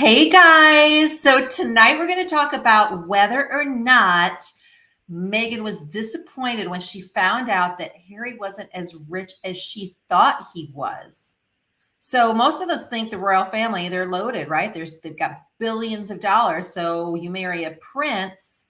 Hey guys, so tonight we're going to talk about whether or not Meghan was disappointed when she found out that Harry wasn't as rich as she thought he was. So most of us think the royal family, they're loaded, right? They've got billions of dollars. So you marry a prince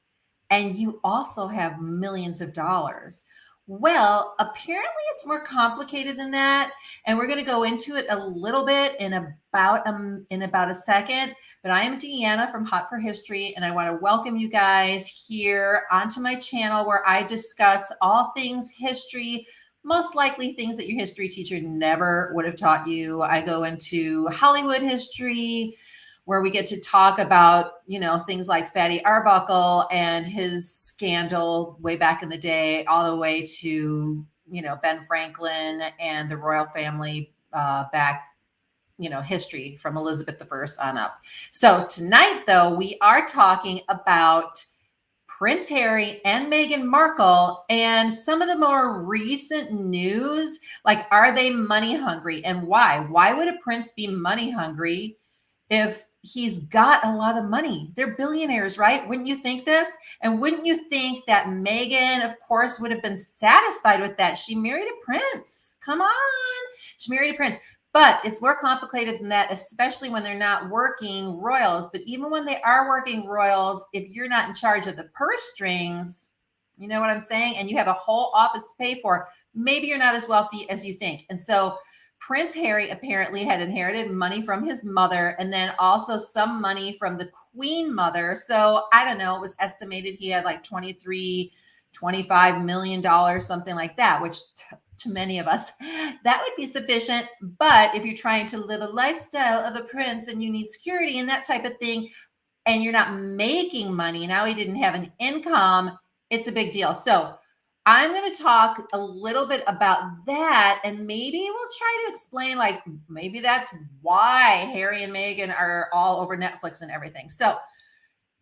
and you also have millions of dollars. Well, apparently it's more complicated than that, and we're going to go into it a little bit in about a second. But I am Deanna from Hot for History, and I want to welcome you guys here onto my channel where I discuss all things history, most likely things that your history teacher never would have taught you. I go into Hollywood history, where we get to talk about, things like Fatty Arbuckle and his scandal way back in the day, all the way to, Ben Franklin and the royal family back, history from Elizabeth I on up. So tonight, though, we are talking about Prince Harry and Meghan Markle and some of the more recent news. Like, are they money hungry, and why? Why would a prince be money hungry if he's got a lot of money? They're billionaires, right? Wouldn't you think this? And wouldn't you think that Meghan, of course, would have been satisfied with that? She married a prince. Come on. She married a prince. But it's more complicated than that, especially when they're not working royals. But even when they are working royals, if you're not in charge of the purse strings, you know what I'm saying? And you have a whole office to pay for, maybe you're not as wealthy as you think. And so Prince Harry apparently had inherited money from his mother, and then also some money from the Queen mother. So I don't know, it was estimated he had like $25 million, something like that, which to many of us, that would be sufficient. But if you're trying to live a lifestyle of a prince and you need security and that type of thing, and you're not making money, now he didn't have an income, it's a big deal. So I'm going to talk a little bit about that, and maybe we'll try to explain, like, maybe that's why Harry and Meghan are all over Netflix and everything. So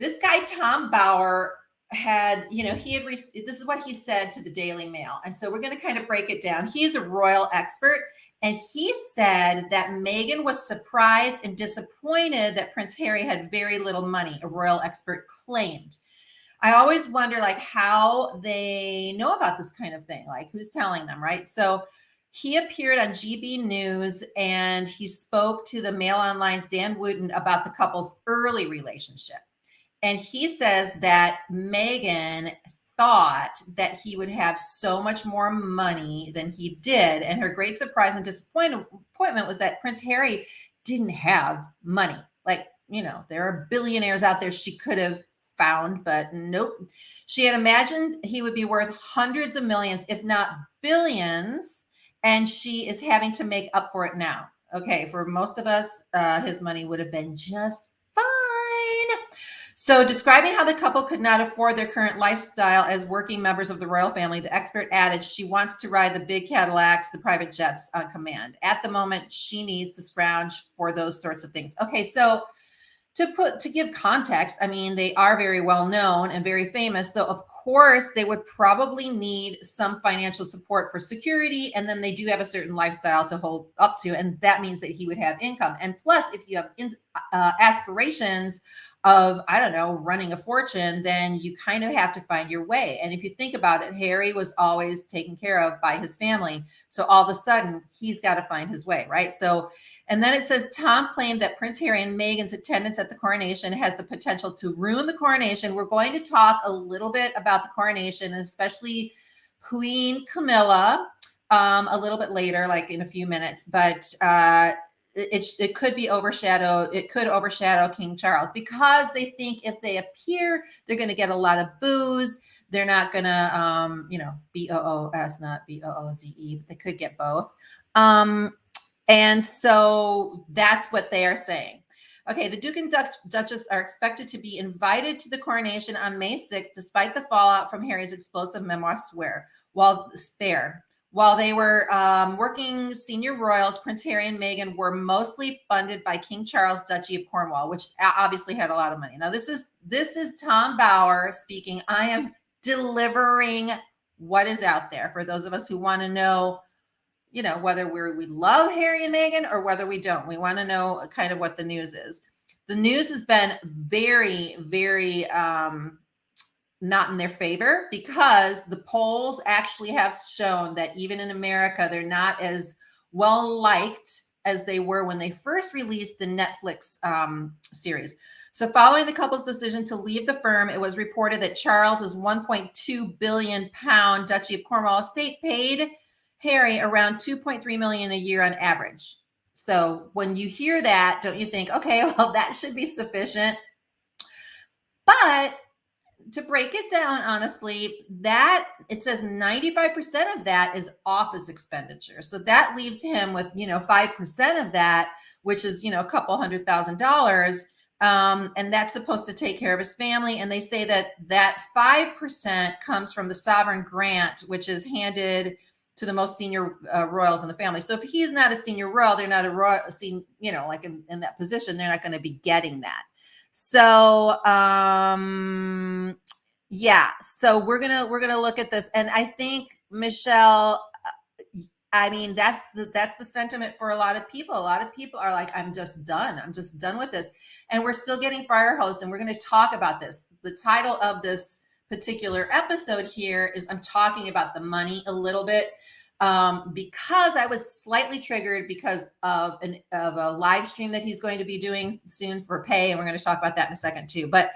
this guy, Tom Bauer, this is what he said to the Daily Mail. And so we're going to kind of break it down. He's a royal expert, and he said that Meghan was surprised and disappointed that Prince Harry had very little money, a royal expert claimed. I always wonder, like, how they know about this kind of thing, like who's telling them, right? So he appeared on GB News, and he spoke to the Mail Online's Dan Wooten about the couple's early relationship. And he says that Meghan thought that he would have so much more money than he did. And her great surprise and disappointment was that Prince Harry didn't have money. Like, there are billionaires out there she could have found, but nope. She had imagined he would be worth hundreds of millions, if not billions, and she is having to make up for it now. Okay, for most of us, his money would have been just fine. So describing how the couple could not afford their current lifestyle as working members of the royal family, the expert added she wants to ride the big Cadillacs, the private jets on command. At the moment, she needs to scrounge for those sorts of things. Okay, so to give context, I mean, they are very well known and very famous. So of course they would probably need some financial support for security. And then they do have a certain lifestyle to hold up to. And that means that he would have income. And plus, if you have aspirations of, I don't know, running a fortune, then you kind of have to find your way. And if you think about it, Harry was always taken care of by his family. So all of a sudden he's got to find his way, right? So, and then it says, Tom claimed that Prince Harry and Meghan's attendance at the coronation has the potential to ruin the coronation. We're going to talk a little bit about the coronation, and especially Queen Camilla, a little bit later, like in a few minutes. But it could be overshadowed. It could overshadow King Charles, because they think if they appear, they're going to get a lot of boos. They're not going to, BOOS, not BOOZE, but they could get both. And so that's what they are saying. Okay, the Duke and Duchess are expected to be invited to the coronation on May 6th, despite the fallout from Harry's explosive memoir, Spare. While they were working senior royals, Prince Harry and Meghan were mostly funded by King Charles' Duchy of Cornwall, which obviously had a lot of money. Now, this is Tom Bauer speaking. I am delivering what is out there for those of us who want to know, whether we love Harry and Meghan or whether we don't. We want to know kind of what the news is. the news has been very, very not in their favor, because the polls actually have shown that even in America, they're not as well liked as they were when they first released the Netflix series. So following the couple's decision to leave the firm, it was reported that Charles's 1.2 billion pound Duchy of Cornwall estate paid Harry around 2.3 million a year on average. So when you hear that, don't you think, okay, well, that should be sufficient? But to break it down, honestly, that it says 95% of that is office expenditure. So that leaves him with, 5% of that, which is, a couple $100,000. And that's supposed to take care of his family. And they say that 5% comes from the sovereign grant, which is handed to the most senior royals in the family. So if he's not a senior royal, they're not a royal, like in that position, they're not going to be getting that. So, yeah, so we're going to look at this. And I think, Michelle, I mean, that's the sentiment for a lot of people. A lot of people are like, I'm just done. I'm just done with this. And we're still getting fire hosed, and we're going to talk about this. The title of this particular episode here is I'm talking about the money a little bit, because I was slightly triggered because of a live stream that he's going to be doing soon for pay. And we're going to talk about that in a second too. But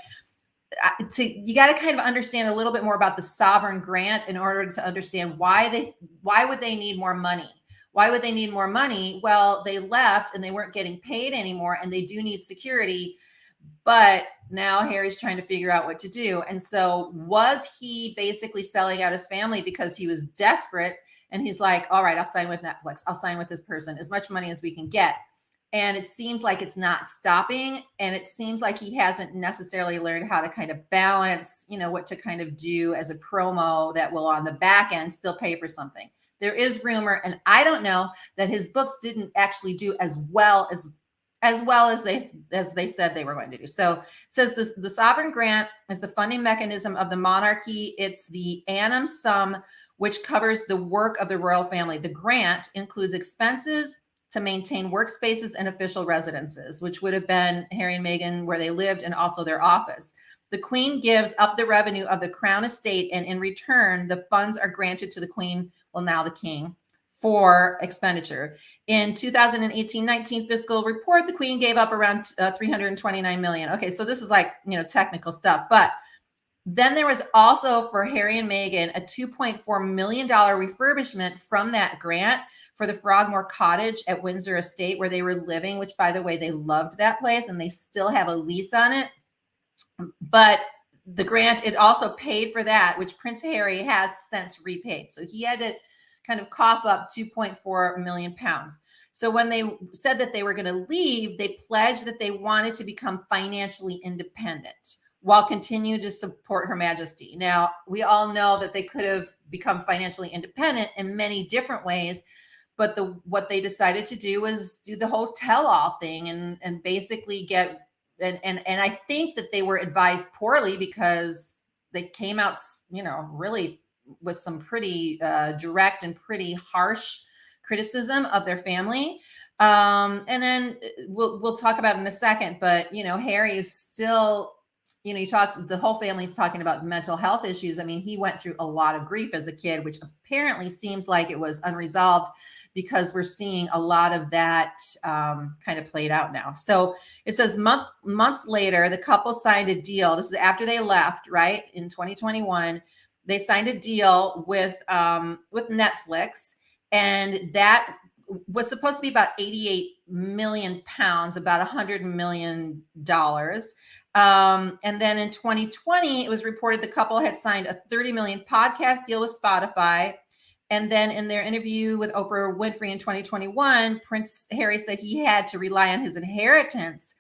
you got to kind of understand a little bit more about the sovereign grant in order to understand why would they need more money? Why would they need more money? Well, they left and they weren't getting paid anymore, and they do need security. But now Harry's trying to figure out what to do. And so was he basically selling out his family because he was desperate? And he's like, all right, I'll sign with Netflix. I'll sign with this person, as much money as we can get. And it seems like it's not stopping. And it seems like he hasn't necessarily learned how to kind of balance, what to kind of do as a promo that will on the back end still pay for something. There is rumor, and I don't know, that his books didn't actually do as well as they said they were going to do. So it says this: the sovereign grant is the funding mechanism of the monarchy. It's the annum sum which covers the work of the royal family. The grant includes expenses to maintain workspaces and official residences, which would have been Harry and Meghan, where they lived, and also their office. The Queen gives up the revenue of the Crown estate, and in return, the funds are granted to the Queen, well, now the King, for expenditure. In 2018-19 fiscal report, the Queen gave up around 329 million. Okay, so this is like, technical stuff. But then there was also, for Harry and Meghan, a $2.4 million refurbishment from that grant for the Frogmore Cottage at Windsor Estate, where they were living, which, by the way, they loved that place and they still have a lease on it. But the grant, it also paid for that, which Prince Harry has since repaid. So he had to kind of cough up 2.4 million pounds. So when they said that they were going to leave, they pledged that they wanted to become financially independent while continuing to support Her Majesty. Now, we all know that they could have become financially independent in many different ways, but what they decided to do was do the whole tell-all thing and basically get, and I think that they were advised poorly, because they came out, really with some pretty direct and pretty harsh criticism of their family. And then we'll talk about it in a second, but, Harry is still, the whole family's talking about mental health issues. I mean, he went through a lot of grief as a kid, which apparently seems like it was unresolved, because we're seeing a lot of that kind of played out now. So it says months later, the couple signed a deal. This is after they left, right? In 2021, they signed a deal with Netflix, and that was supposed to be about 88 million pounds, about $100 million. And then in 2020, it was reported the couple had signed a 30 million podcast deal with Spotify. And then in their interview with Oprah Winfrey in 2021, Prince Harry said he had to rely on his inheritance,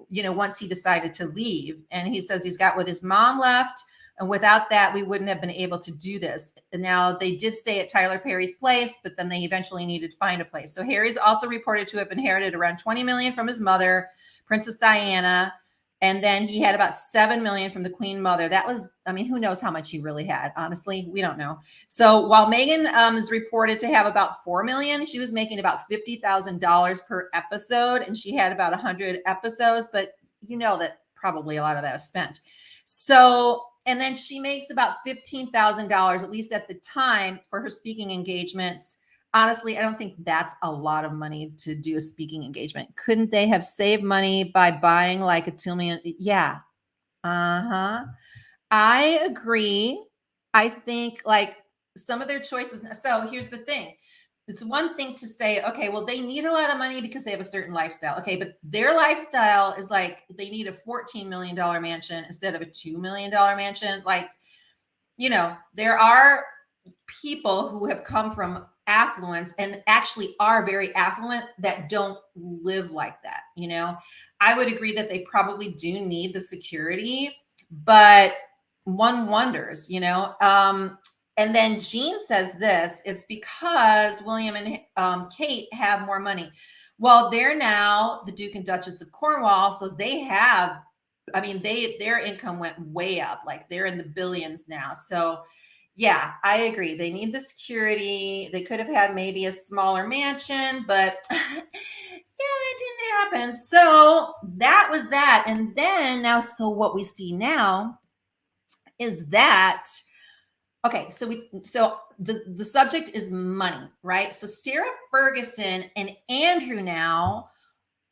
once he decided to leave. And he says he's got what his mom left, and without that, we wouldn't have been able to do this. And now, they did stay at Tyler Perry's place, but then they eventually needed to find a place. So Harry's also reported to have inherited around 20 million from his mother, Princess Diana. And then he had about 7 million from the Queen Mother. That was, who knows how much he really had? Honestly, we don't know. So while Meghan is reported to have about 4 million, she was making about $50,000 per episode, and she had about 100 episodes. But you know that probably a lot of that is spent. So, and then she makes about $15,000, at least at the time, for her speaking engagements. Honestly, I don't think that's a lot of money to do a speaking engagement. Couldn't they have saved money by buying like a 2 million? Yeah. Uh-huh. I agree. I think like some of their choices. So here's the thing. It's one thing to say, okay, well, they need a lot of money because they have a certain lifestyle. Okay, but their lifestyle is like they need a $14 million mansion instead of a $2 million mansion. Like, you know, there are people who have come from affluence and actually are very affluent that don't live like that. You know, I would agree that they probably do need the security, but one wonders, you know. And then Jean says this, it's because William and Kate have more money. Well, they're now the Duke and Duchess of Cornwall, so they have, I mean, their income went way up, like they're in the billions now. So yeah, I agree. They need the security. They could have had maybe a smaller mansion, but yeah, that didn't happen. So that was that. And then now, so what we see now is that, okay, so the subject is money, right? So Sarah Ferguson and Andrew now,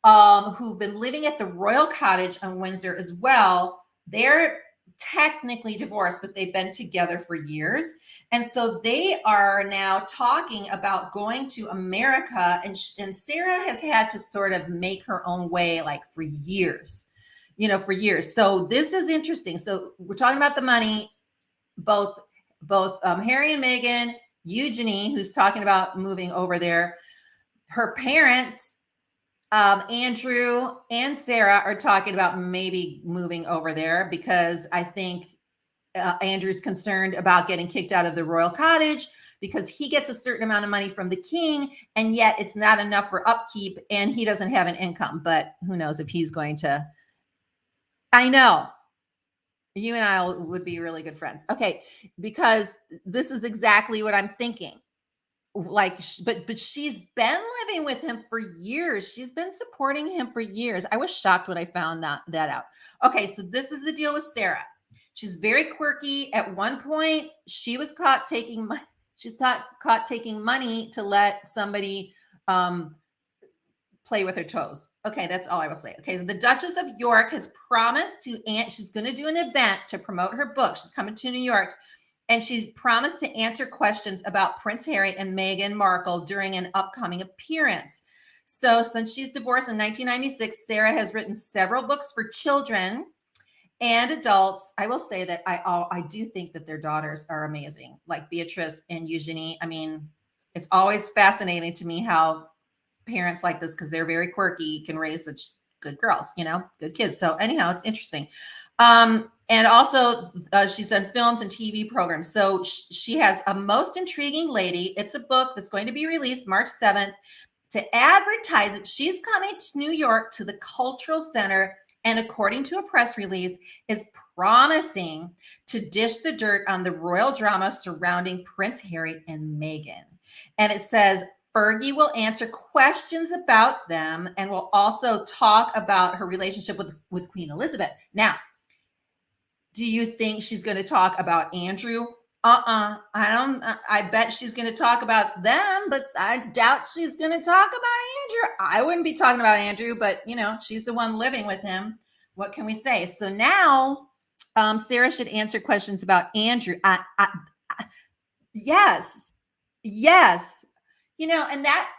who've been living at the Royal Cottage on Windsor as well, they're technically divorced, but they've been together for years. And so they are now talking about going to America. And Sarah has had to sort of make her own way like for years, you know, for years. So this is interesting. So we're talking about the money, both Harry and Meghan, Eugenie, who's talking about moving over there, her parents, Andrew and Sarah are talking about maybe moving over there because I think Andrew's concerned about getting kicked out of the Royal Cottage because he gets a certain amount of money from the king, and yet it's not enough for upkeep, and he doesn't have an income. But who knows if he's going to. I know. You and I would be really good friends. Okay, because this is exactly what I'm thinking. Like, but she's been living with him for years. She's been supporting him for years. I was shocked when I found that out. Okay, so this is the deal with Sarah. She's very quirky. At one point, she was caught taking money. Caught taking money to let somebody play with her toes. Okay, that's all I will say. Okay, so the Duchess of York has promised she's going to do an event to promote her book. She's coming to New York. And she's promised to answer questions about Prince Harry and Meghan Markle during an upcoming appearance. So since she's divorced in 1996, Sarah has written several books for children and adults. I will say that I do think that their daughters are amazing, like Beatrice and Eugenie. I mean, it's always fascinating to me how parents like this, because they're very quirky, can raise such good girls, you know, good kids. So anyhow, it's interesting. And also she's done films and TV programs. So she has A Most Intriguing Lady. It's a book that's going to be released March 7th. To advertise it, she's coming to New York to the Cultural Center, and according to a press release, is promising to dish the dirt on the royal drama surrounding Prince Harry and Meghan. And it says Fergie will answer questions about them and will also talk about her relationship with Queen Elizabeth. Now, do you think she's going to talk about Andrew? I bet she's going to talk about them, but I doubt she's going to talk about Andrew. I wouldn't be talking about Andrew, but you know, she's the one living with him. What can we say? So now Sarah should answer questions about Andrew. Yes. You know, and that,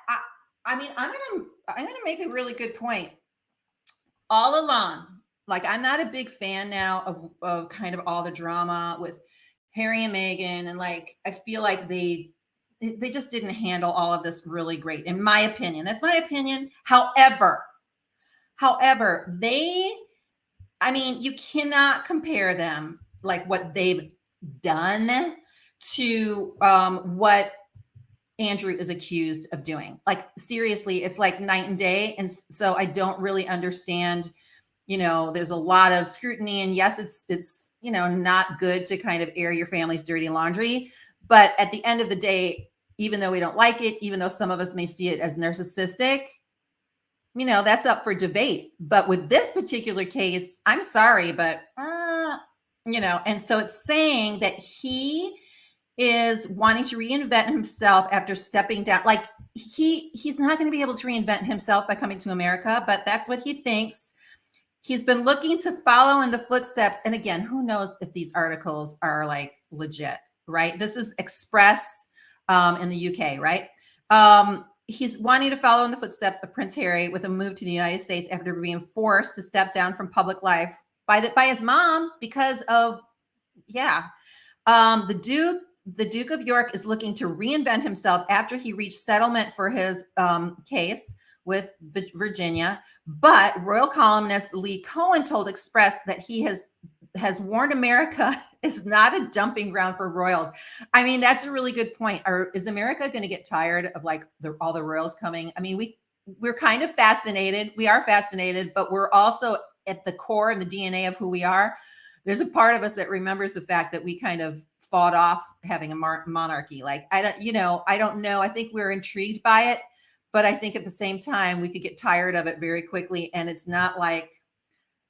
I mean, I'm going to make a really good point. All along, like, I'm not a big fan now of kind of all the drama with Harry and Meghan, and like I feel like they just didn't handle all of this really great, in my opinion. That's my opinion. However, I mean, you cannot compare them, like what they've done, to what Andrew is accused of doing. Like, seriously, it's like night and day. And so I don't really understand. You know, there's a lot of scrutiny, and yes, it's, you know, not good to kind of air your family's dirty laundry. But at the end of the day, even though we don't like it, even though some of us may see it as narcissistic, that's up for debate. But with this particular case, I'm sorry, but, and so it's saying that he is wanting to reinvent himself after stepping down. Like he's not going to be able to reinvent himself by coming to America, but that's what he thinks. He's been looking to follow in the footsteps. And again, who knows if these articles are like legit, right? This is Express in the UK, right? He's wanting to follow in the footsteps of Prince Harry with a move to the United States after being forced to step down from public life by his mom because of, the Duke of York is looking to reinvent himself after he reached settlement for his case with Virginia. But royal columnist Lee Cohen told Express that he has warned America is not a dumping ground for royals. I mean, that's a really good point. Is America going to get tired of like all the royals coming? I mean, we're kind of fascinated. We are fascinated, but we're also at the core and the DNA of who we are. There's a part of us that remembers the fact that we kind of fought off having a monarchy. Like, I don't know. I think we're intrigued by it, but I think at the same time, we could get tired of it very quickly. And it's not like,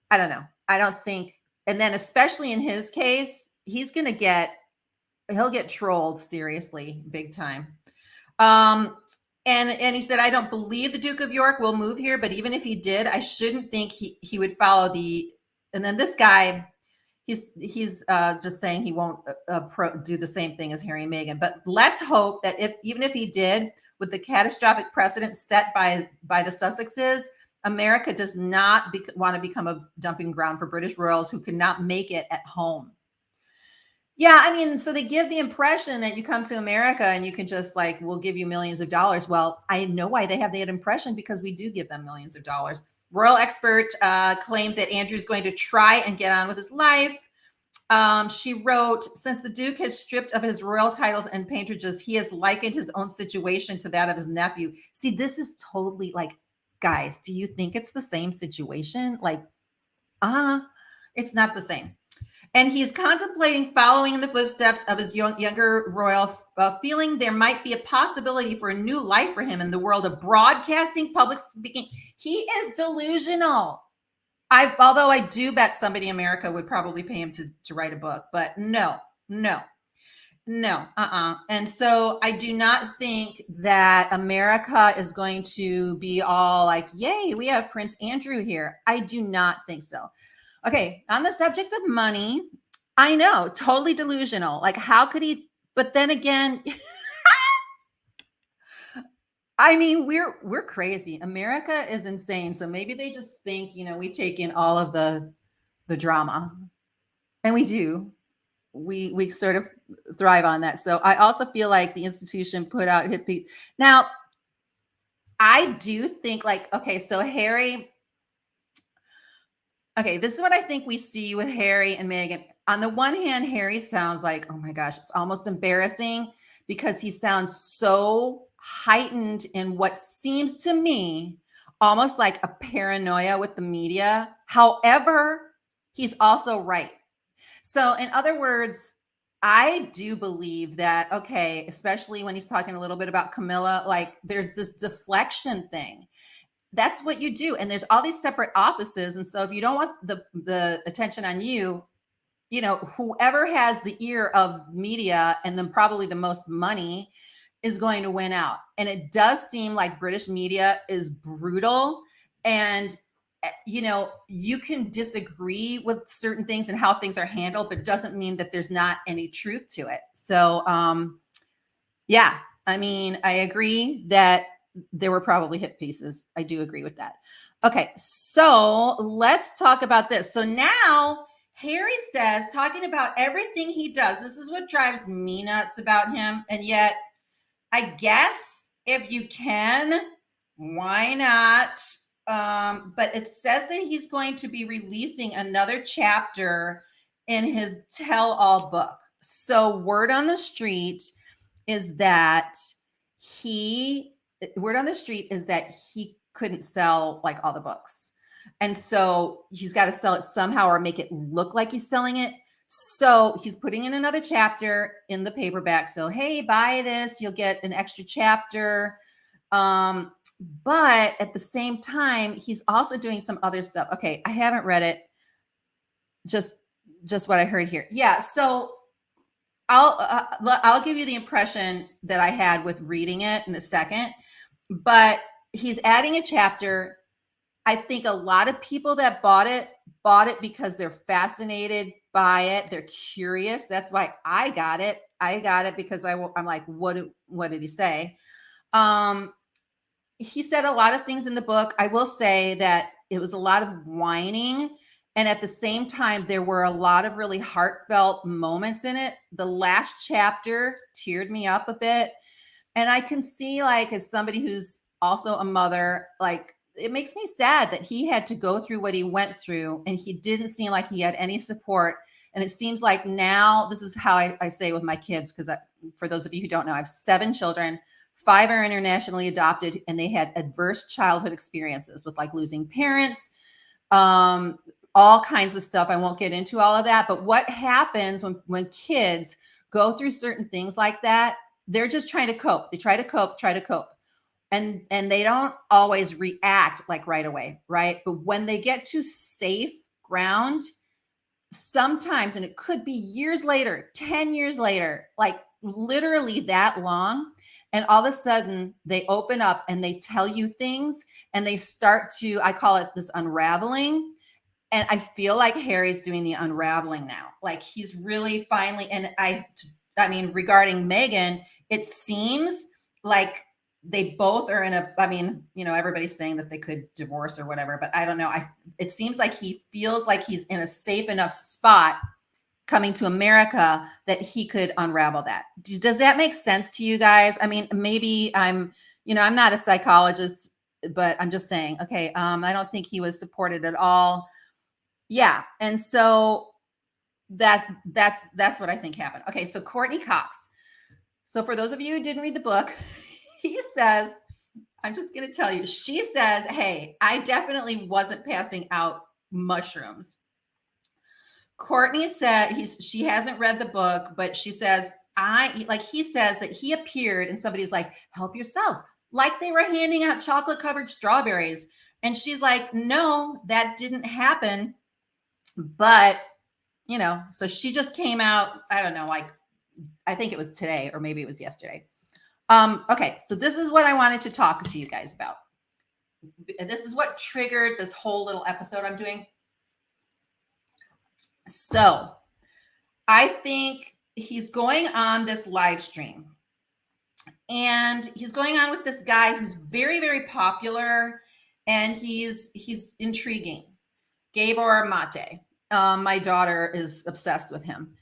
I don't know. I don't think, and then especially in his case, he'll get trolled seriously, big time. And he said, I don't believe the Duke of York will move here, but even if he did, I shouldn't think he would follow and then this guy, he's just saying he won't do the same thing as Harry and Meghan. But let's hope that even if he did, with the catastrophic precedent set by the Sussexes, America does not want to become a dumping ground for British royals who could not make it at home. Yeah, I mean, so they give the impression that you come to America and you can just like, we'll give you millions of dollars. Well, I know why they have that impression, because we do give them millions of dollars. Royal expert claims that Andrew's going to try and get on with his life. She wrote, since the Duke has stripped of his royal titles and patronages, he has likened his own situation to that of his nephew. See, this is totally like, guys, do you think it's the same situation? Like, it's not the same. And he's contemplating following in the footsteps of his younger royal, feeling there might be a possibility for a new life for him in the world of broadcasting, public speaking. He is delusional. Although I do bet somebody in America would probably pay him to write a book, but no. And so I do not think that America is going to be all like, yay, we have Prince Andrew here. I do not think so. Okay, on the subject of money, I know, totally delusional. Like, how could he? But then again, I mean, we're crazy. America is insane. So maybe they just think, we take in all of the drama, and we do. We sort of thrive on that. So I also feel like the institution put out hit piece. Now, I do think like, okay, so Harry. Okay, this is what I think we see with Harry and Meghan. On the one hand, Harry sounds like, oh my gosh, it's almost embarrassing because he sounds so heightened in what seems to me almost like a paranoia with the media. However, he's also right. So in other words, I do believe that, okay, especially when he's talking a little bit about Camilla, like there's this deflection thing. That's what you do. And there's all these separate offices. And so if you don't want the attention on you, whoever has the ear of media and then probably the most money is going to win out. And it does seem like British media is brutal. And, you can disagree with certain things and how things are handled, but it doesn't mean that there's not any truth to it. So, yeah, I mean, I agree that there were probably hit pieces. I do agree with that. Okay, so let's talk about this. So now Harry says, talking about everything he does, this is what drives me nuts about him. And yet, I guess if you can, why not? But it says that he's going to be releasing another chapter in his tell-all book. So word on the street is that he couldn't sell like all the books. And so he's got to sell it somehow or make it look like he's selling it. So he's putting in another chapter in the paperback. So, hey, buy this, you'll get an extra chapter. But at the same time, he's also doing some other stuff. Okay, I haven't read it. Just what I heard here. Yeah, so I'll give you the impression that I had with reading it in a second. But he's adding a chapter. I think a lot of people that bought it because they're fascinated by it. They're curious. That's why I got it. I got it because I'm like, what did he say? He said a lot of things in the book. I will say that it was a lot of whining. And at the same time, there were a lot of really heartfelt moments in it. The last chapter teared me up a bit. And I can see, like, as somebody who's also a mother, like, it makes me sad that he had to go through what he went through and he didn't seem like he had any support. And it seems like now, this is how I say with my kids, because for those of you who don't know, I have 7 children. 5 are internationally adopted, and they had adverse childhood experiences with, like, losing parents, all kinds of stuff. I won't get into all of that. But what happens when kids go through certain things like that, they're just trying to cope. They try to cope. And they don't always react like right away, right? But when they get to safe ground, sometimes, and it could be years later, 10 years later, like literally that long, and all of a sudden they open up and they tell you things and they start to, I call it this unraveling. And I feel like Harry's doing the unraveling now. Like he's really finally, and I mean, regarding Meghan, it seems like they both are in a, I mean, you know, everybody's saying that they could divorce or whatever, but I don't know. It seems like he feels like he's in a safe enough spot coming to America that he could unravel that. Does that make sense to you guys? I mean, maybe I'm not a psychologist, but I'm just saying, okay, I don't think he was supported at all. Yeah. And so that's what I think happened. Okay. So Courtney Cox. So for those of you who didn't read the book, he says, I'm just going to tell you, she says, hey, I definitely wasn't passing out mushrooms. Courtney said she hasn't read the book, but she says, he says that he appeared and somebody's like, help yourselves. Like they were handing out chocolate covered strawberries. And she's like, no, that didn't happen. But, you know, so she just came out, I don't know, like, I think it was today or maybe it was yesterday. Okay, so this is what I wanted to talk to you guys about. This is what triggered this whole little episode I'm doing. So I think he's going on this live stream and he's going on with this guy who's very, very popular and he's intriguing. Gabor Mate. My daughter is obsessed with him.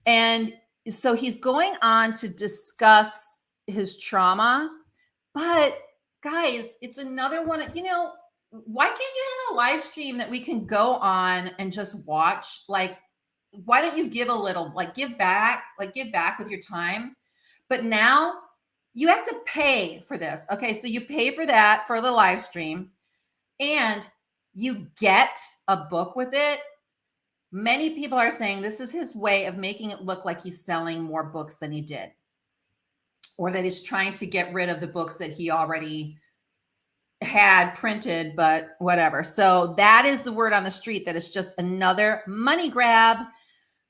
And so he's going on to discuss his trauma, but guys, it's another one, you know, why can't you have a live stream that we can go on and just watch? Like, why don't you give a little, like give back with your time? But now you have to pay for this. Okay. So you pay for that for the live stream and you get a book with it. Many people are saying this is his way of making it look like he's selling more books than he did, or that he's trying to get rid of the books that he already had printed, but whatever. So that is the word on the street, that it's just another money grab.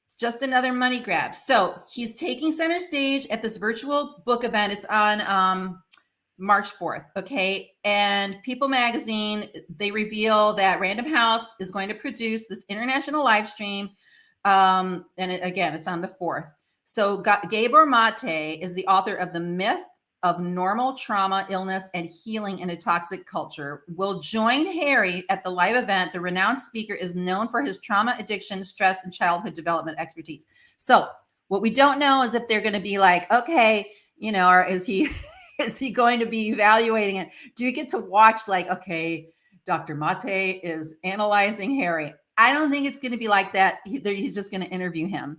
It's just another money grab. So he's taking center stage at this virtual book event. It's on March 4th. Okay. And People Magazine, they reveal that Random House is going to produce this international live stream. And again, it's on the 4th. So Gabor Mate is the author of The Myth of Normal Trauma, Illness, and Healing in a Toxic Culture. Will join Harry at the live event. The renowned speaker is known for his trauma, addiction, stress, and childhood development expertise. So what we don't know is if they're going to be like, okay, you know, or is he going to be evaluating it? Do you get to watch like, okay, Dr. Mate is analyzing Harry? I don't think it's going to be like that. He's just going to interview him.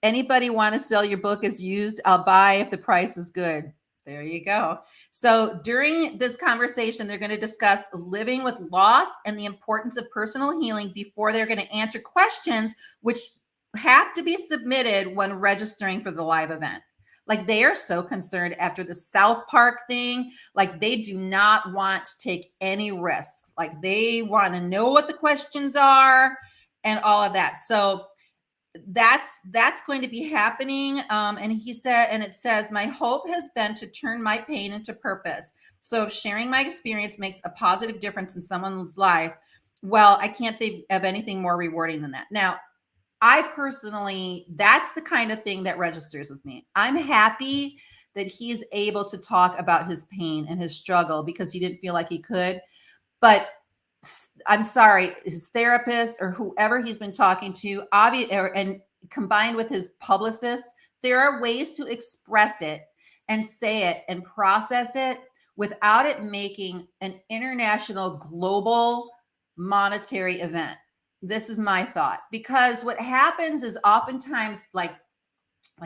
Anybody want to sell your book as used? I'll buy if the price is good. There you go. So during this conversation, they're going to discuss living with loss and the importance of personal healing before they're going to answer questions, which have to be submitted when registering for the live event. Like they are so concerned after the South Park thing. Like they do not want to take any risks. Like they want to know what the questions are and all of that. So that's going to be happening. And he said, and it says, my hope has been to turn my pain into purpose. So if sharing my experience makes a positive difference in someone's life, well, I can't think of anything more rewarding than that. Now, I personally, that's the kind of thing that registers with me. I'm happy that he's able to talk about his pain and his struggle because he didn't feel like he could. But I'm sorry, his therapist or whoever he's been talking to, and combined with his publicist, there are ways to express it and say it and process it without it making an international, global monetary event. This is my thought, because what happens is oftentimes like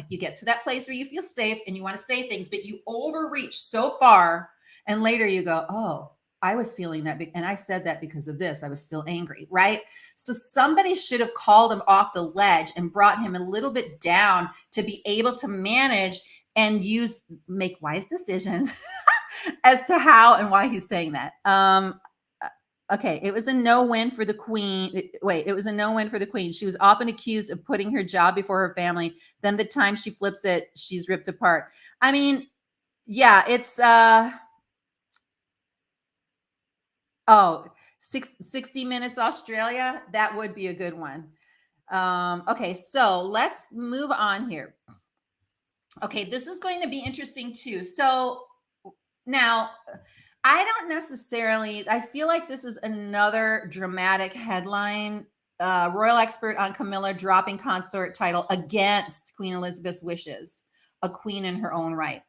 you get to that place where you feel safe and you want to say things, but you overreach so far, and later you go, oh, I was feeling that, and I said that because of this. I was still angry, right? So somebody should have called him off the ledge and brought him a little bit down to be able to manage and make wise decisions as to how and why he's saying that. Okay, it was a no-win for the queen. Wait, it was a no-win for the queen. She was often accused of putting her job before her family. Then the time she flips it, she's ripped apart. I mean, yeah, it's 60 Minutes Australia. That would be a good one. Okay, so let's move on here. Okay, this is going to be interesting too. So now, I don't necessarily, I feel like this is another dramatic headline. Royal expert on Camilla dropping consort title against Queen Elizabeth's wishes, a queen in her own right.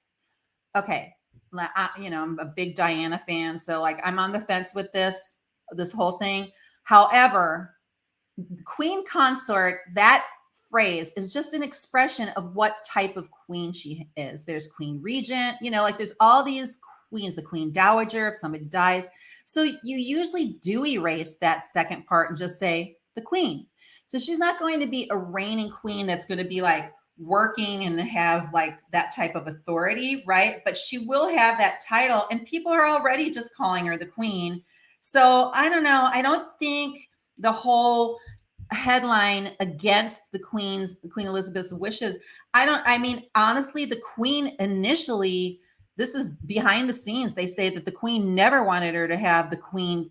Okay. I'm a big Diana fan. So like I'm on the fence with this whole thing. However, queen consort, that phrase is just an expression of what type of queen she is. There's queen regent, like there's all these queens, the queen dowager, if somebody dies. So you usually do erase that second part and just say the queen. So she's not going to be a reigning queen that's going to be like working and have like that type of authority, right? But she will have that title, and people are already just calling her the queen. So I don't know. I don't think the whole headline against the Queen Elizabeth's wishes. Honestly, the queen initially, this is behind the scenes. They say that the queen never wanted her to have the queen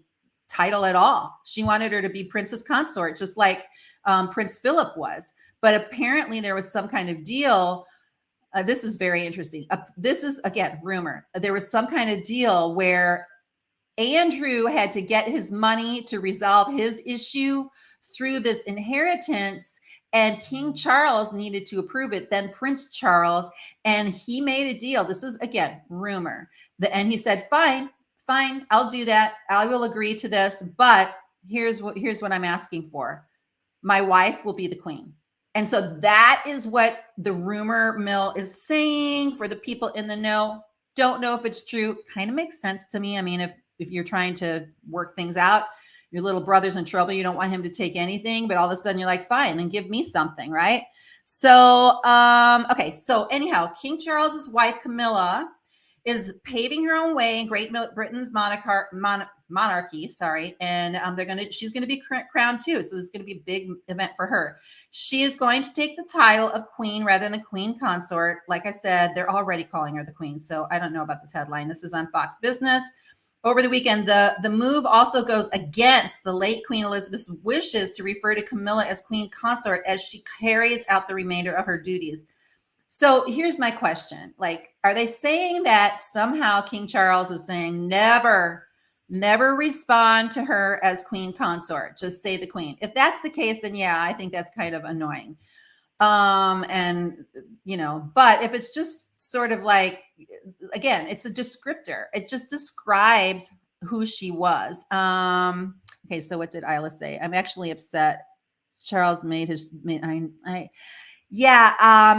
title at all. She wanted her to be princess consort, just like Prince Philip was. But apparently there was some kind of deal. This is very interesting. This is, again, rumor. There was some kind of deal where Andrew had to get his money to resolve his issue through this inheritance, and King Charles needed to approve it, then Prince Charles, and he made a deal. This is, again, rumor. And he said, fine, I'll do that. I will agree to this, but here's what I'm asking for. My wife will be the queen. And so that is what the rumor mill is saying. For the people in the know, don't know if it's true. Kind of makes sense to me. I mean, if you're trying to work things out, your little brother's in trouble, you don't want him to take anything, but all of a sudden you're like, fine, then give me something, right? So, okay. So anyhow, King Charles's wife, Camilla, is paving her own way in Great Britain's monarchy. Sorry. And she's going to be crowned too. So this is going to be a big event for her. She is going to take the title of queen rather than queen consort. Like I said, they're already calling her the queen. So I don't know about this headline. This is on Fox Business. Over the weekend, the move also goes against the late Queen Elizabeth's wishes to refer to Camilla as queen consort as she carries out the remainder of her duties. So here's my question. Like, are they saying that somehow King Charles is saying never respond to her as queen consort, just say the queen? If that's the case, then yeah, I think that's kind of annoying. But if it's just sort of like, again, it's a descriptor. It just describes who she was. Okay, so what did Isla say? I'm actually upset. Charles made I'm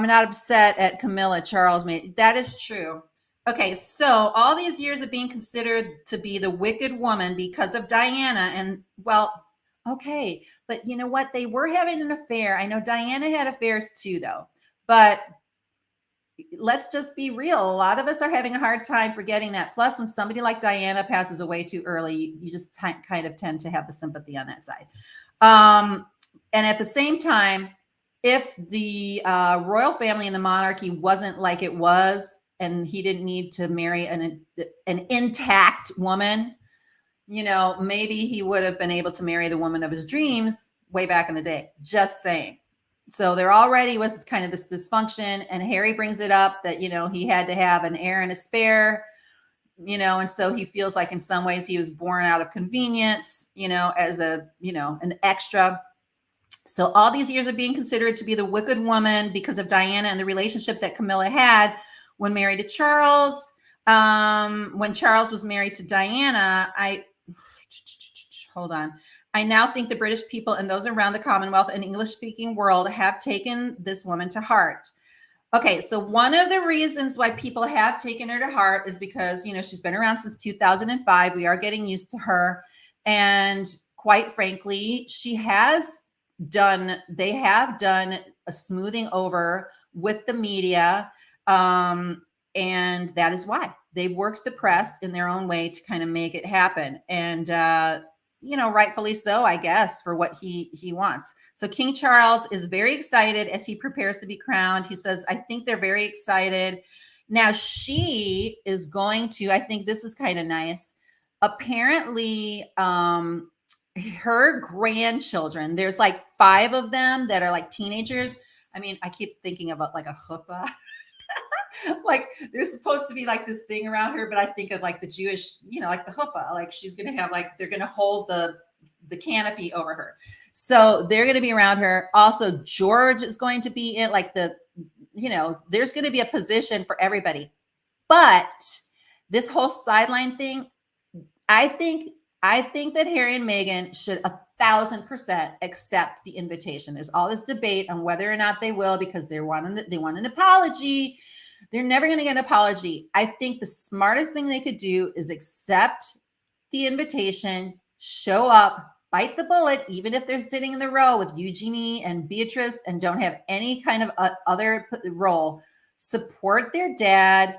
not upset at Camilla. Charles made, that is true. Okay, so all these years of being considered to be the wicked woman because of Diana, and well, okay, but you know what? They were having an affair. I know Diana had affairs too, though. But let's just be real. A lot of us are having a hard time forgetting that. Plus, when somebody like Diana passes away too early, you just kind of tend to have the sympathy on that side. And at the same time, if the royal family and the monarchy wasn't like it was, and he didn't need to marry an intact woman, you know, maybe he would have been able to marry the woman of his dreams way back in the day. Just saying. So there already was kind of this dysfunction, and Harry brings it up that, you know, he had to have an heir and a spare, you know, and so he feels like in some ways he was born out of convenience, you know, as a, you know, an extra. So all these years of being considered to be the wicked woman because of Diana and the relationship that Camilla had when married to Charles. When Charles was married to Diana, hold on. I now think the British people and those around the Commonwealth and English-speaking world have taken this woman to heart. Okay, so one of the reasons why people have taken her to heart is because, you know, she's been around since 2005. We are getting used to her. And quite frankly, they have done a smoothing over with the media. And that is why they've worked the press in their own way to kind of make it happen. And, you know, rightfully so, I guess, for what he wants. So King Charles is very excited as he prepares to be crowned. He says, I think they're very excited. Now she is going to, I think this is kind of nice. Apparently, her grandchildren, there's like 5 of them that are like teenagers. I mean, I keep thinking about like a chuppah. Like there's supposed to be like this thing around her, but I think of like the Jewish, you know, like the chuppah, like she's going to have like, they're going to hold the canopy over her. So they're going to be around her. Also, George is going to be in like you know, there's going to be a position for everybody. But this whole sideline thing, I think that Harry and Meghan should 1,000% accept the invitation. There's all this debate on whether or not they will, because they want an apology. They're never going to get an apology. I think the smartest thing they could do is accept the invitation, show up, bite the bullet, even if they're sitting in the row with Eugenie and Beatrice and don't have any kind of other role. Support their dad,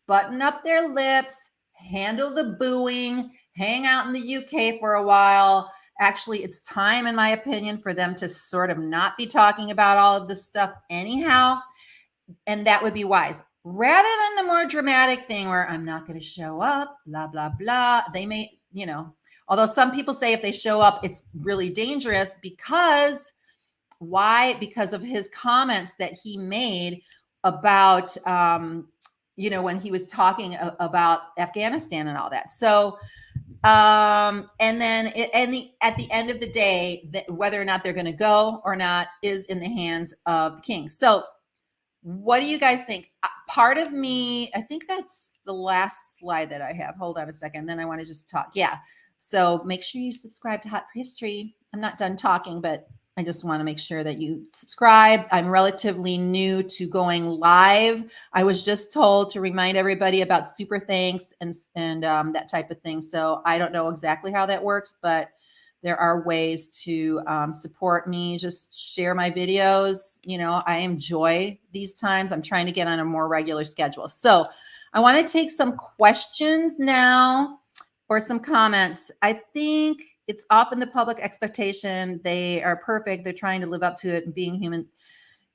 button up their lips, handle the booing, hang out in the UK for a while. Actually, it's time, in my opinion, for them to sort of not be talking about all of this stuff anyhow. And that would be wise, rather than the more dramatic thing where I'm not going to show up, blah, blah, blah. They may, you know, although some people say if they show up, it's really dangerous because why? Because of his comments that he made about, you know, when he was talking about Afghanistan and all that. So, and then at the end of the day, whether or not they're going to go or not is in the hands of the king. So what do you guys think? Part of me, I think that's the last slide that I have. Hold on a second. Then I want to just talk. Yeah. So make sure you subscribe to Hot for History. I'm not done talking, but I just want to make sure that you subscribe. I'm relatively new to going live. I was just told to remind everybody about super thanks and that type of thing. So I don't know exactly how that works, but there are ways to support me. Just share my videos. You know, I enjoy these times. I'm trying to get on a more regular schedule. So I want to take some questions now or some comments. I think it's often the public expectation. They are perfect. They're trying to live up to it and being human.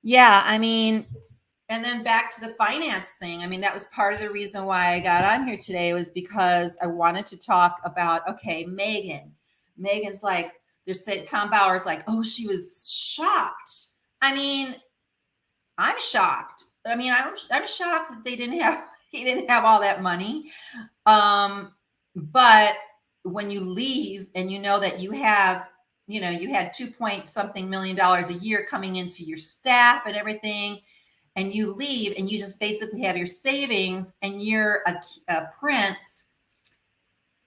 Yeah, I mean, and then back to the finance thing. I mean, that was part of the reason why I got on here today, was because I wanted to talk about, okay, Meghan's like, they're saying Tom Bauer's like, oh, she was shocked. I mean, I'm shocked. I mean, I'm shocked that he didn't have all that money. But when you leave and you know that you have, you know, you had $2 million a year coming into your staff and everything, and you leave and you just basically have your savings and you're a prince.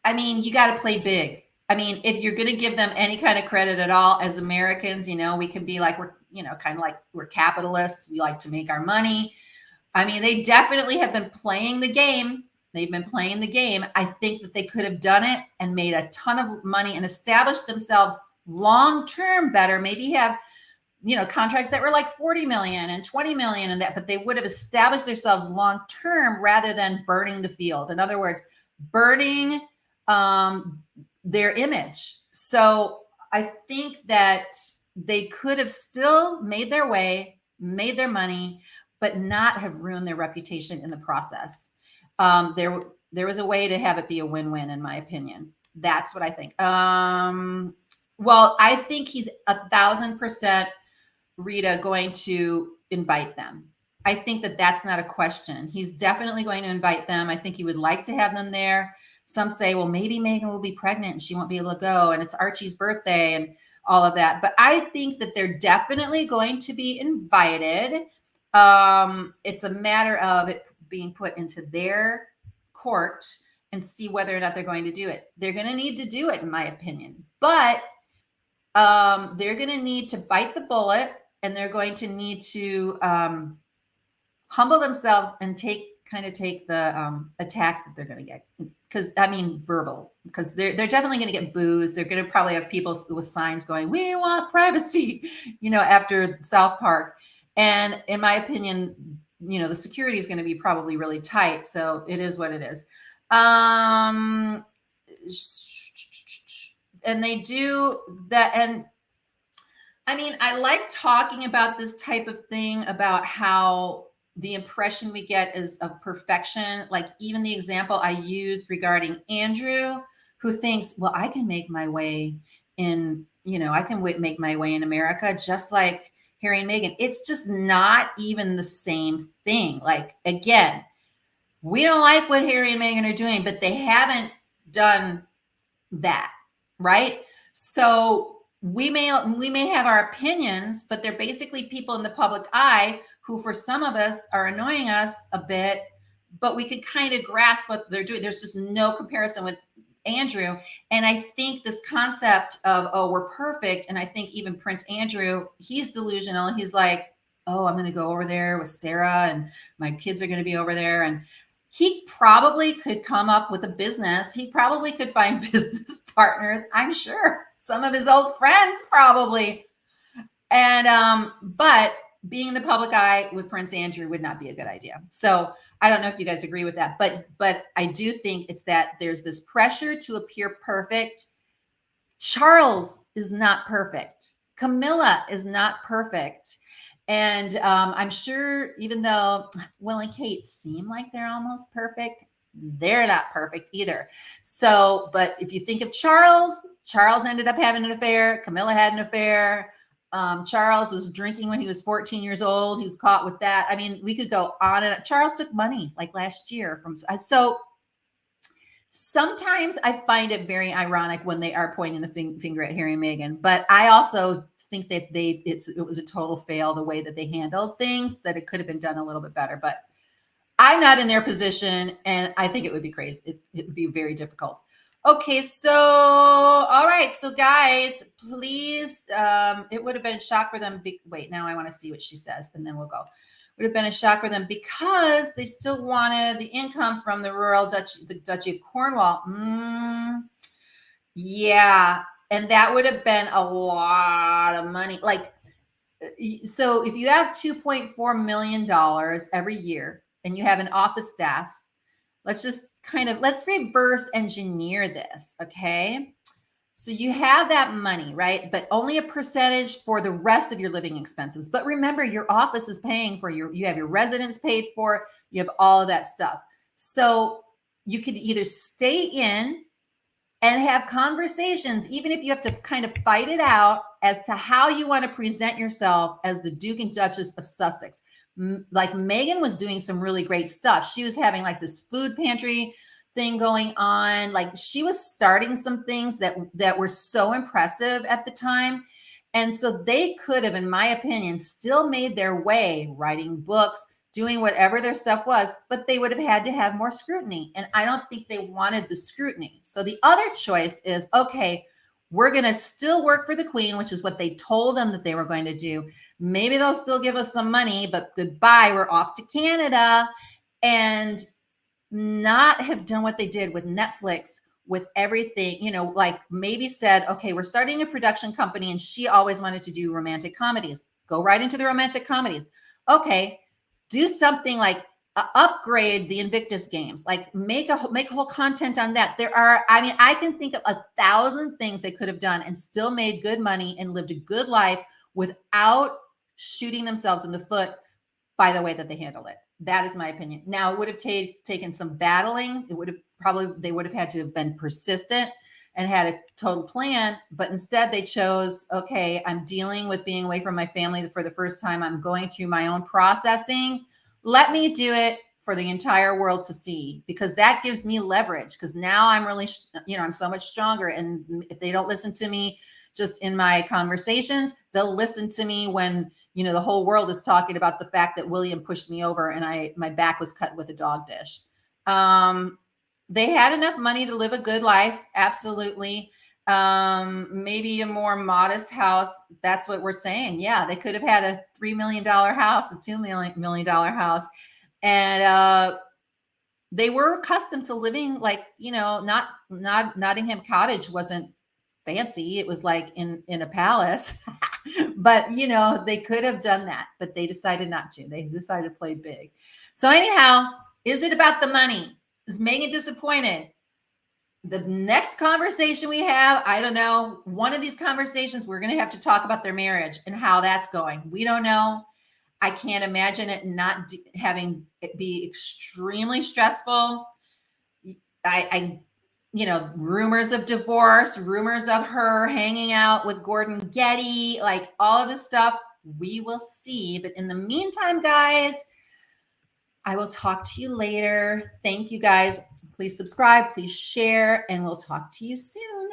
I mean, you got to play big. I mean, if you're going to give them any kind of credit at all, as Americans, you know, we can be like, we're capitalists. We like to make our money. I mean, they definitely have been playing the game. They've been playing the game. I think that they could have done it and made a ton of money and established themselves long-term better. Maybe have contracts that were like 40 million and 20 million and that, but they would have established themselves long-term rather than burning the field. In other words, burning their image. So I think that they could have still made their way, made their money, but not have ruined their reputation in the process. There was a way to have it be a win-win, in my opinion. That's what I think. Well, I think he's 1,000%, Rita, going to invite them. I think that that's not a question. He's definitely going to invite them. I think he would like to have them there. Some say, well, maybe Meghan will be pregnant and she won't be able to go, and it's Archie's birthday and all of that. But I think that they're definitely going to be invited. It's a matter of it being put into their court and see whether or not they're going to do it. They're going to need to do it, in my opinion. But they're going to need to bite the bullet, and they're going to need to humble themselves and take the attacks that they're going to get. Because verbal, because they're definitely going to get boos. They're going to probably have people with signs going, "We want privacy," after South Park. And in my opinion, the security is going to be probably really tight. So it is what it is. And they do that. And I like talking about this type of thing, about how the impression we get is of perfection. Like even the example I used regarding Andrew, who thinks, well, I can make my way in, make my way in America, just like Harry and Meghan. It's just not even the same thing. Like, again, we don't like what Harry and Meghan are doing, but they haven't done that, right? So we may have our opinions, but they're basically people in the public eye who, for some of us, are annoying us a bit, but we could kind of grasp what they're doing. There's just no comparison with Andrew. And I think this concept of, oh, we're perfect. And I think even Prince Andrew, he's delusional. He's like, oh, I'm going to go over there with Sarah and my kids are going to be over there. And he probably could come up with a business. He probably could find business partners, I'm sure. Some of his old friends probably. And, but being in the public eye with Prince Andrew would not be a good idea. So I don't know if you guys agree with that, but I do think it's that there's this pressure to appear perfect. Charles is not perfect. Camilla is not perfect. And I'm sure even though Will and Kate seem like they're almost perfect, they're not perfect either. So, but if you think of Charles ended up having an affair. Camilla had an affair. Charles was drinking when he was 14 years old. He was caught with that. We could go on and on. Charles took money like last year so sometimes I find it very ironic when they are pointing the finger at Harry and Meghan, but I also think that it was a total fail the way that they handled things, that it could have been done a little bit better. But I'm not in their position, and I think it would be crazy. It would be very difficult. Okay, so, all right. So guys, please, it would have been a shock for them. Wait, now I want to see what she says, and then we'll go. Would have been a shock for them because they still wanted the income from the the Duchy of Cornwall. Yeah. And that would have been a lot of money. Like, so if you have $2.4 million every year and you have an office staff, let's reverse engineer this. Okay. So you have that money, right? But only a percentage for the rest of your living expenses. But remember, your office is paying for you have your residence paid for, you have all of that stuff. So you could either stay in and have conversations, even if you have to kind of fight it out as to how you want to present yourself as the Duke and Duchess of Sussex. Like Meghan was doing some really great stuff. She was having like this food pantry thing going on. Like she was starting some things that were so impressive at the time. And so they could have, in my opinion, still made their way writing books, doing whatever their stuff was, but they would have had to have more scrutiny. And I don't think they wanted the scrutiny. So the other choice is, okay, we're going to still work for the Queen, which is what they told them that they were going to do. Maybe they'll still give us some money, but goodbye, we're off to Canada. And not have done what they did with Netflix, with everything, like maybe said, okay, we're starting a production company. And she always wanted to do romantic comedies. Go right into the romantic comedies. Okay, do something like upgrade the Invictus games, like make a whole content on that. There are, I mean, I can think of 1,000 things they could have done and still made good money and lived a good life without shooting themselves in the foot by the way that they handle it. That is my opinion. Now, it would have taken some battling. It would have they would have had to have been persistent and had a total plan, but instead they chose, okay, I'm dealing with being away from my family for the first time. I'm going through my own processing. Let me do it for the entire world to see, because that gives me leverage, because now I'm really, I'm so much stronger. And if they don't listen to me just in my conversations, they'll listen to me when, the whole world is talking about the fact that William pushed me over and my back was cut with a dog dish. They had enough money to live a good life. Absolutely. Maybe a more modest house. That's what we're saying. Yeah. They could have had a $3 million house, a $2 million house. And, they were accustomed to living like, not Nottingham Cottage wasn't fancy. It was like in a palace, but they could have done that, but they decided not to. They decided to play big. So anyhow, is it about the money? Is Meghan disappointed? The next conversation we have, I don't know. One of these conversations, we're going to have to talk about their marriage and how that's going. We don't know. I can't imagine it not having it be extremely stressful. Rumors of divorce, rumors of her hanging out with Gordon Getty, like all of this stuff, we will see. But in the meantime, guys, I will talk to you later. Thank you guys. Please subscribe, please share, and we'll talk to you soon.